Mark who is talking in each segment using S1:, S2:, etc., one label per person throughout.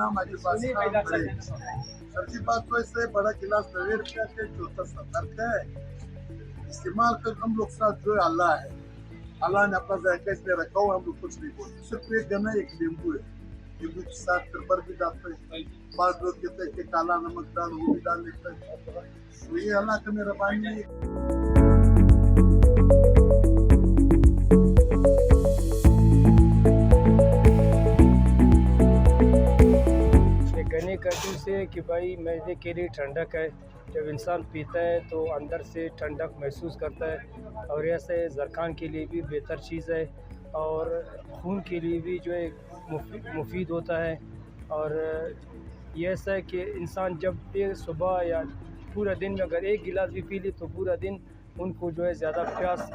S1: ना हमारे पास काम करे। सच्ची बात तो इससे बड़ा गिलास 90 रुपया के, छोटा 70 का है। इस्तेमाल कर हम लोग साथ जो है अल्लाह है। अल्लाह ने अपना जायका इसमें रखा हुआ, हम लोग कुछ नहीं बोलते। सिर्फ एक गन्ना, एक नींबू है। नींबू के साथ पेपर भी डालते हैं। बाद लोग कहते हैं कि काला नमक डाल, वो भी डाल लेते हैं। तो ये अल्लाह का मेहरबानी है।
S2: ये गन्ने का जूस है कि भाई मैदे के लिए ठंडक है। जब इंसान पीता है तो अंदर से ठंडक महसूस करता है, और ऐसे ज़रखान के लिए भी बेहतर चीज़ है, और खून के लिए भी जो है मुफीद होता है। और ये ऐसा है कि इंसान जब भी सुबह या पूरा दिन में अगर एक गिलास भी पी ले तो पूरा दिन उनको जो है ज़्यादा प्यास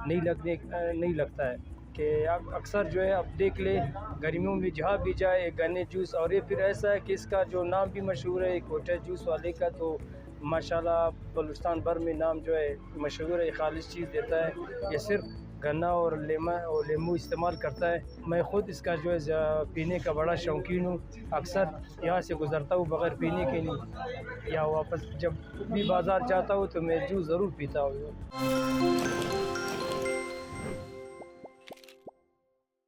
S2: नहीं लगता है। कि अब अक्सर जो है अब देख ले, गर्मियों में जहाँ भी जाए एक गन्ने जूस। और ये फिर ऐसा है कि इसका जो नाम भी मशहूर है, एक होटल जूस वाले का, तो माशाल्लाह बलूचिस्तान भर में नाम जो है मशहूर है, खालिश चीज़ देता है। ये सिर्फ गन्ना और लेमू इस्तेमाल करता है। मैं ख़ुद इसका जो है पीने का बड़ा शौकीन हूँ। अक्सर यहाँ से गुज़रता हूँ बग़ैर पीने के नहीं, या वापस जब भी बाज़ार जाता हूँ तो मैं जूस ज़रूर पीता हूँ।